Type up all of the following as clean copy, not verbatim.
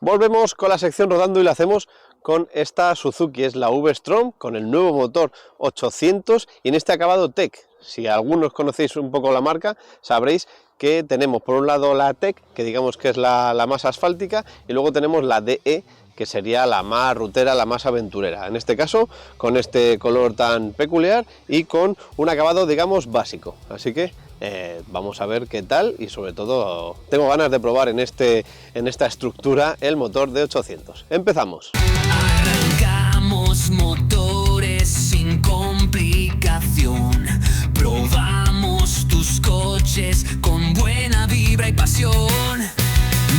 Volvemos con la sección rodando y lo hacemos con esta Suzuki, es la V-Strom con el nuevo motor 800 y en este acabado Tech. Si algunos conocéis un poco la marca, sabréis que tenemos por un lado la Tech, que digamos que es la más asfáltica, y luego tenemos la DE, que sería la más rutera, la más aventurera. En este caso, con este color tan peculiar y con un acabado, digamos, básico. Así que vamos a ver qué tal y sobre todo tengo ganas de probar en esta estructura el motor de 800. Empezamos. Arrancamos motores sin complicación. Probamos tus coches con buena vibra y pasión.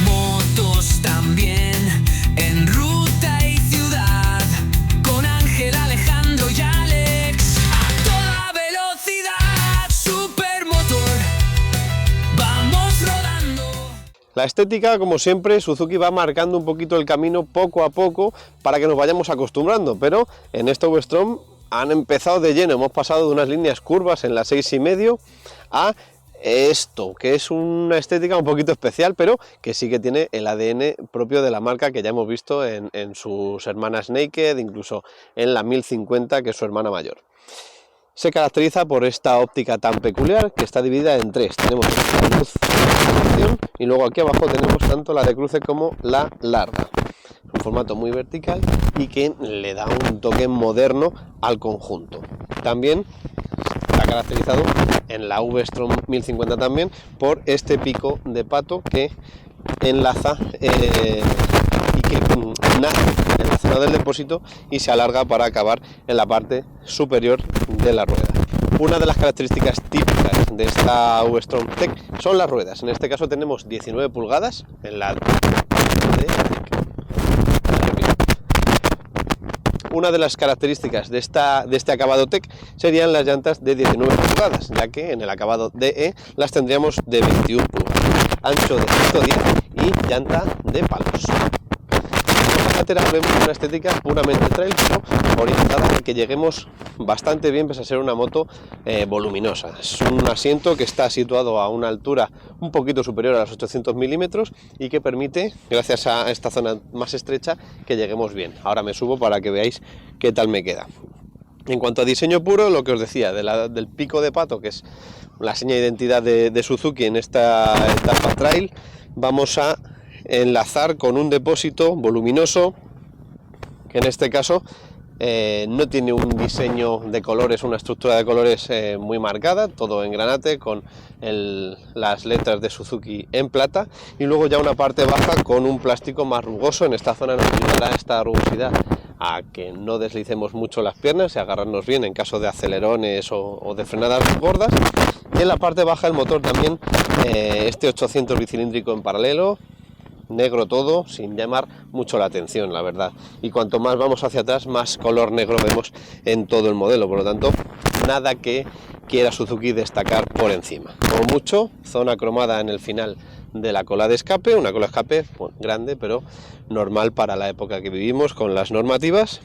Motos también en ruta y ciudad. Con Ángel, Alejandro y Alex. A toda velocidad. Supermotor. Vamos rodando. La estética, como siempre, Suzuki va marcando un poquito el camino poco a poco para que nos vayamos acostumbrando, pero en esta V-Strom han empezado de lleno. Hemos pasado de unas líneas curvas en la 6,5 a esto, que es una estética un poquito especial, pero que sí que tiene el ADN propio de la marca, que ya hemos visto en sus hermanas Naked, incluso en la 1050, que es su hermana mayor. Se caracteriza por esta óptica tan peculiar que está dividida en tres. Tenemos la luz y luego aquí abajo tenemos tanto la de cruce como la larga. Un formato muy vertical y que le da un toque moderno al conjunto. También está caracterizado en la V-Strom 1050 también por este pico de pato que enlaza y que nace en la zona del depósito y se alarga para acabar en la parte superior de la rueda. Una de las características típicas de esta V-Strom Tech son las ruedas. En este caso tenemos 19 pulgadas en la Una de las características de este acabado Tech serían las llantas de 19 pulgadas, ya que en el acabado DE las tendríamos de 21 pulgadas, ancho de 110 y llanta de palos. Lateral vemos una estética puramente trail, pero orientada a que lleguemos bastante bien, pese a ser una moto voluminosa. Es un asiento que está situado a una altura un poquito superior a los 800 milímetros y que permite, gracias a esta zona más estrecha, que lleguemos bien. Ahora me subo para que veáis qué tal me queda. En cuanto a diseño puro, lo que os decía, del pico de pato, que es la seña de identidad de Suzuki en esta etapa trail, vamos a enlazar con un depósito voluminoso que en este caso no tiene un diseño de colores, una estructura de colores muy marcada, todo en granate con las letras de Suzuki en plata, y luego ya una parte baja con un plástico más rugoso. En esta zona nos ayudará esta rugosidad a que no deslicemos mucho las piernas y agarrarnos bien en caso de acelerones o de frenadas gordas. Y en la parte baja el motor también, este 800 bicilíndrico en paralelo, negro todo, sin llamar mucho la atención, la verdad. Y cuanto más vamos hacia atrás, más color negro vemos en todo el modelo. Por lo tanto, nada que quiera Suzuki destacar por encima. Como mucho, zona cromada en el final de la cola de escape, una cola de escape pues, grande, pero normal para la época que vivimos con las normativas.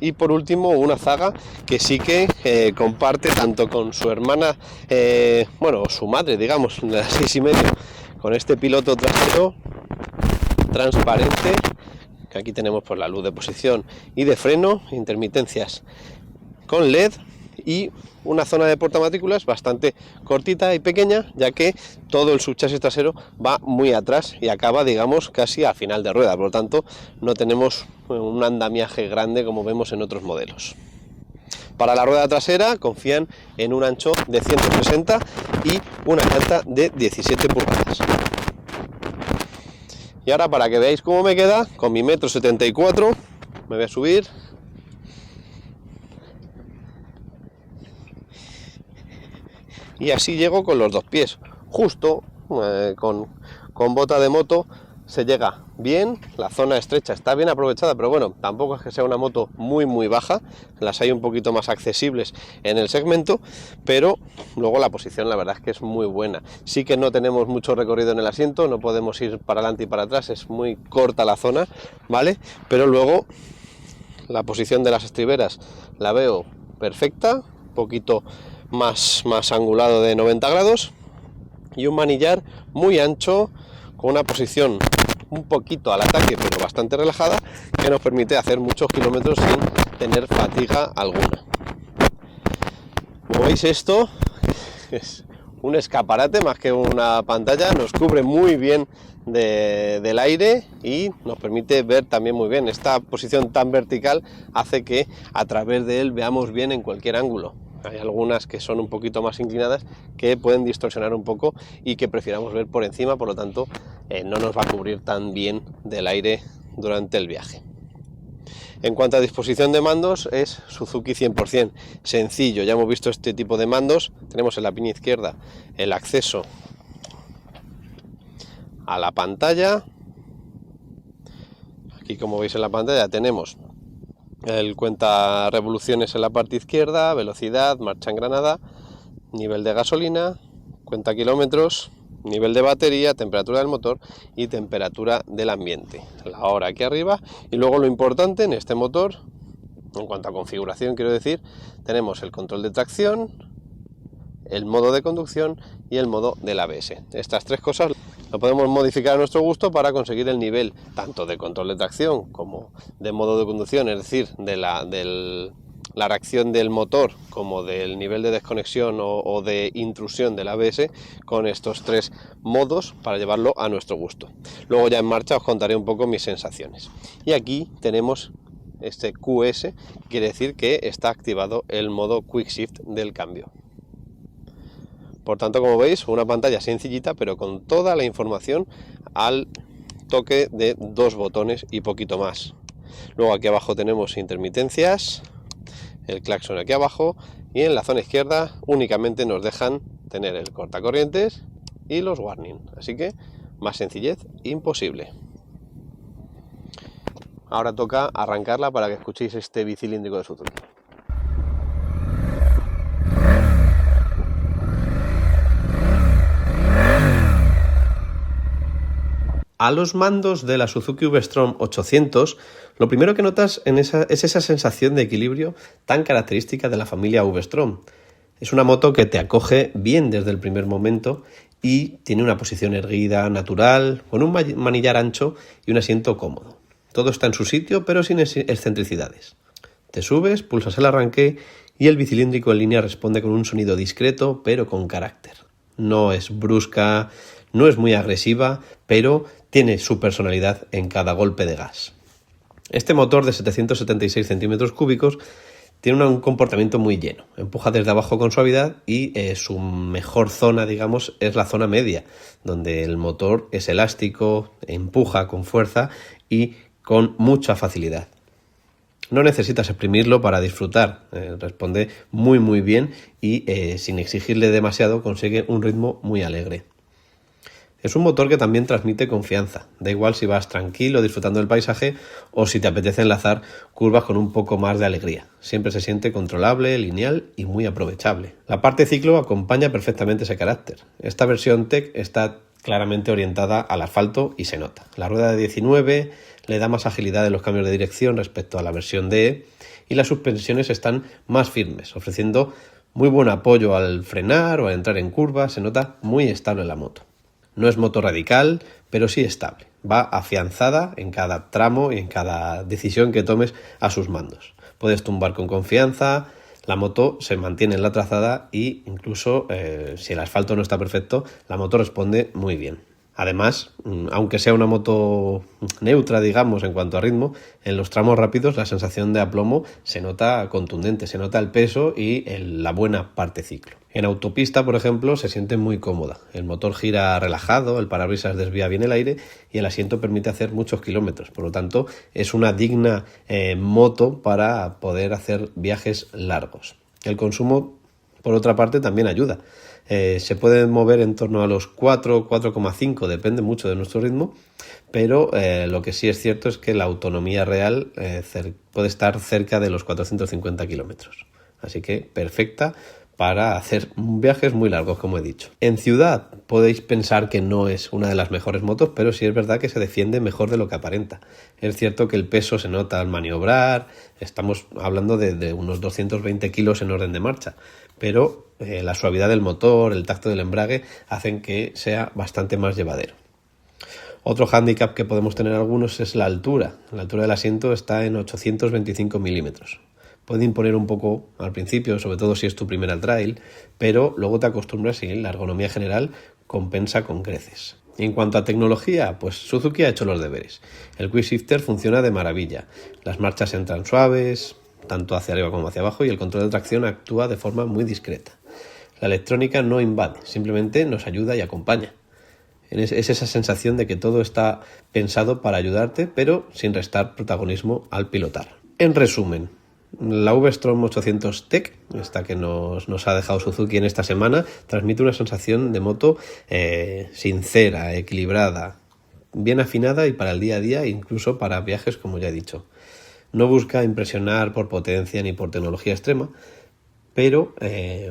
Y por último, una zaga que sí que comparte tanto con su hermana, bueno, su madre, digamos, de las 6,5, con este piloto trasero transparente, que aquí tenemos por la luz de posición y de freno, intermitencias con LED y una zona de portamatrículas bastante cortita y pequeña, ya que todo el subchasis trasero va muy atrás y acaba, digamos, casi al final de rueda. Por lo tanto, no tenemos un andamiaje grande como vemos en otros modelos. Para la rueda trasera confían en un ancho de 160 y una llanta de 17 pulgadas. Y ahora, para que veáis cómo me queda, con mi 1,74 m, me voy a subir. Y así llego con los dos pies. Justo con bota de moto se llega bien, la zona estrecha está bien aprovechada, pero bueno, tampoco es que sea una moto muy baja, las hay un poquito más accesibles en el segmento, pero luego la posición la verdad es que es muy buena. Sí que no tenemos mucho recorrido en el asiento, no podemos ir para adelante y para atrás, es muy corta la zona, ¿vale? Pero luego la posición de las estriberas la veo perfecta, un poquito más angulado de 90 grados y un manillar muy ancho con una posición un poquito al ataque, pero bastante relajada, que nos permite hacer muchos kilómetros sin tener fatiga alguna. Como veis, esto es un escaparate más que una pantalla, nos cubre muy bien del aire y nos permite ver también muy bien. Esta posición tan vertical hace que a través de él veamos bien en cualquier ángulo. Hay algunas que son un poquito más inclinadas que pueden distorsionar un poco y que prefiramos ver por encima, por lo tanto no nos va a cubrir tan bien del aire durante el viaje. En cuanto a disposición de mandos, es Suzuki 100%, sencillo. Ya hemos visto este tipo de mandos. Tenemos en la piña izquierda el acceso a la pantalla. Aquí, como veis en la pantalla, tenemos el cuenta revoluciones en la parte izquierda, velocidad, marcha engranada, nivel de gasolina, cuenta kilómetros, nivel de batería, temperatura del motor y temperatura del ambiente. La hora aquí arriba, y luego lo importante en este motor, en cuanto a configuración quiero decir, tenemos el control de tracción, el modo de conducción y el modo del ABS. Estas tres cosas lo podemos modificar a nuestro gusto para conseguir el nivel tanto de control de tracción como de modo de conducción, es decir, de la reacción del motor, como del nivel de desconexión o de intrusión del ABS, con estos tres modos para llevarlo a nuestro gusto. Luego ya en marcha os contaré un poco mis sensaciones. Y aquí tenemos este QS, quiere decir que está activado el modo Quick Shift del cambio. Por tanto, como veis, una pantalla sencillita, pero con toda la información al toque de 2 botones y poquito más. Luego aquí abajo tenemos intermitencias, el claxon aquí abajo, y en la zona izquierda únicamente nos dejan tener el cortacorrientes y los warning, así que más sencillez imposible. Ahora toca arrancarla para que escuchéis este bicilíndrico de Suzuki. A los mandos de la Suzuki V-Strom 800, lo primero que notas es esa sensación de equilibrio tan característica de la familia V-Strom. Es una moto que te acoge bien desde el primer momento y tiene una posición erguida, natural, con un manillar ancho y un asiento cómodo. Todo está en su sitio, pero sin excentricidades. Te subes, pulsas el arranque y el bicilíndrico en línea responde con un sonido discreto, pero con carácter. No es brusca, no es muy agresiva, pero tiene su personalidad en cada golpe de gas. Este motor de 776 centímetros cúbicos tiene un comportamiento muy lleno. Empuja desde abajo con suavidad y su mejor zona, digamos, es la zona media, donde el motor es elástico, empuja con fuerza y con mucha facilidad. No necesitas exprimirlo para disfrutar, responde muy bien y sin exigirle demasiado consigue un ritmo muy alegre. Es un motor que también transmite confianza, da igual si vas tranquilo disfrutando del paisaje o si te apetece enlazar curvas con un poco más de alegría. Siempre se siente controlable, lineal y muy aprovechable. La parte ciclo acompaña perfectamente ese carácter. Esta versión Tech está claramente orientada al asfalto y se nota. La rueda de 19 le da más agilidad en los cambios de dirección respecto a la versión DE y las suspensiones están más firmes, ofreciendo muy buen apoyo al frenar o al entrar en curvas. Se nota muy estable la moto. No es moto radical, pero sí estable. Va afianzada en cada tramo y en cada decisión que tomes a sus mandos. Puedes tumbar con confianza, la moto se mantiene en la trazada e incluso si el asfalto no está perfecto, la moto responde muy bien. Además, aunque sea una moto neutra, digamos, en cuanto a ritmo, en los tramos rápidos la sensación de aplomo se nota contundente, se nota el peso y la buena parte ciclo. En autopista, por ejemplo, se siente muy cómoda. El motor gira relajado, el parabrisas desvía bien el aire y el asiento permite hacer muchos kilómetros. Por lo tanto, es una digna moto para poder hacer viajes largos. El consumo, por otra parte, también ayuda. Se puede mover en torno a los 4,5, depende mucho de nuestro ritmo, pero lo que sí es cierto es que la autonomía real puede estar cerca de los 450 kilómetros. Así que perfecta para hacer viajes muy largos, como he dicho. En ciudad podéis pensar que no es una de las mejores motos, pero sí es verdad que se defiende mejor de lo que aparenta. Es cierto que el peso se nota al maniobrar, estamos hablando de unos 220 kilos en orden de marcha, pero la suavidad del motor, el tacto del embrague hacen que sea bastante más llevadero. Otro hándicap que podemos tener algunos es la altura. La altura del asiento está en 825 milímetros. Puede imponer un poco al principio, sobre todo si es tu primera trail, pero luego te acostumbras y la ergonomía general compensa con creces. En cuanto a tecnología, pues Suzuki ha hecho los deberes. El Quick Shifter funciona de maravilla. Las marchas entran suaves, tanto hacia arriba como hacia abajo, y el control de tracción actúa de forma muy discreta. La electrónica no invade, simplemente nos ayuda y acompaña. Es esa sensación de que todo está pensado para ayudarte, pero sin restar protagonismo al pilotar. En resumen, la V-Strom 800 Tech, esta que nos ha dejado Suzuki en esta semana, transmite una sensación de moto sincera, equilibrada, bien afinada y para el día a día, incluso para viajes, como ya he dicho. No busca impresionar por potencia ni por tecnología extrema, pero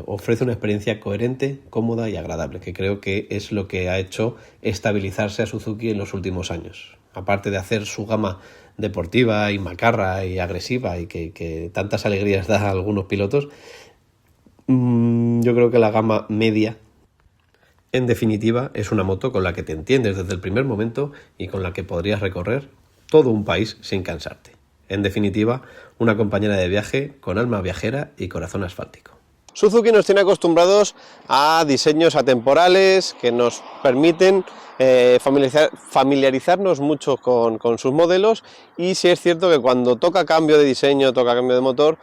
ofrece una experiencia coherente, cómoda y agradable, que creo que es lo que ha hecho estabilizarse a Suzuki en los últimos años. Aparte de hacer su gama deportiva y macarra y agresiva y que tantas alegrías da a algunos pilotos, yo creo que la gama media, en definitiva, es una moto con la que te entiendes desde el primer momento y con la que podrías recorrer todo un país sin cansarte. En definitiva, una compañera de viaje con alma viajera y corazón asfáltico. Suzuki nos tiene acostumbrados a diseños atemporales que nos permiten familiarizarnos mucho con sus modelos, y sí es cierto que cuando toca cambio de diseño, toca cambio de motor,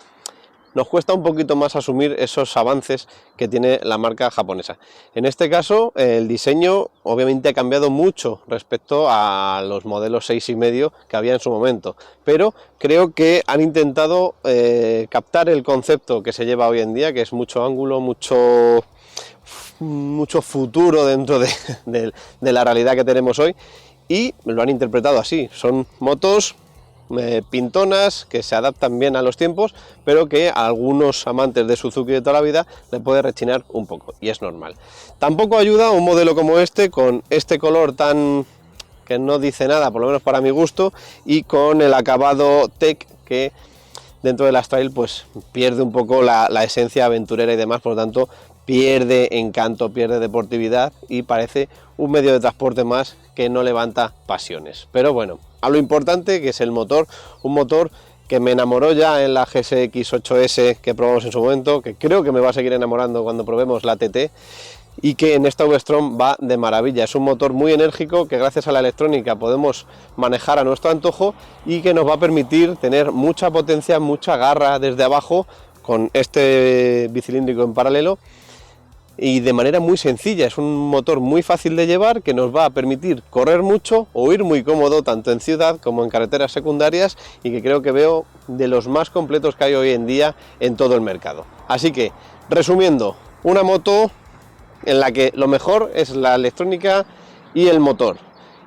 nos cuesta un poquito más asumir esos avances que tiene la marca japonesa. En este caso, el diseño obviamente ha cambiado mucho respecto a los modelos 6,5 que había en su momento, pero creo que han intentado captar el concepto que se lleva hoy en día, que es mucho ángulo, mucho futuro dentro de la realidad que tenemos hoy, y lo han interpretado así. Son motos pintonas que se adaptan bien a los tiempos, pero que a algunos amantes de Suzuki de toda la vida le puede rechinar un poco, y es normal. Tampoco ayuda un modelo como este, con este color tan que no dice nada, por lo menos para mi gusto, y con el acabado Tech que dentro de las trail pues pierde un poco la esencia aventurera y demás, por lo tanto pierde encanto, pierde deportividad y parece un medio de transporte más que no levanta pasiones. Pero bueno, a lo importante, que es el motor, un motor que me enamoró ya en la GSX 8S que probamos en su momento, que creo que me va a seguir enamorando cuando probemos la TT, y que en esta V-Strom va de maravilla. Es un motor muy enérgico que gracias a la electrónica podemos manejar a nuestro antojo y que nos va a permitir tener mucha potencia, mucha garra desde abajo con este bicilíndrico en paralelo, y de manera muy sencilla. Es un motor muy fácil de llevar que nos va a permitir correr mucho o ir muy cómodo tanto en ciudad como en carreteras secundarias, y que creo que veo de los más completos que hay hoy en día en todo el mercado. Así que, resumiendo, una moto en la que lo mejor es la electrónica y el motor,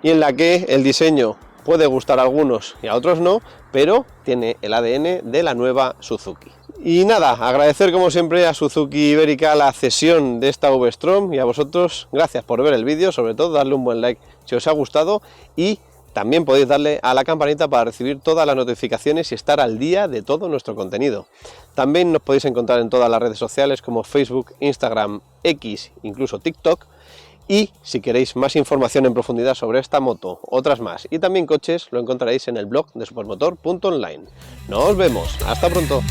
y en la que el diseño puede gustar a algunos y a otros no, pero tiene el ADN de la nueva Suzuki. Y nada, agradecer como siempre a Suzuki Ibérica la cesión de esta V-Strom, y a vosotros gracias por ver el vídeo, sobre todo darle un buen like si os ha gustado, y también podéis darle a la campanita para recibir todas las notificaciones y estar al día de todo nuestro contenido. También nos podéis encontrar en todas las redes sociales como Facebook, Instagram, X, incluso TikTok. Y si queréis más información en profundidad sobre esta moto, otras más y también coches, lo encontraréis en el blog de supermotor.online. Nos vemos, hasta pronto.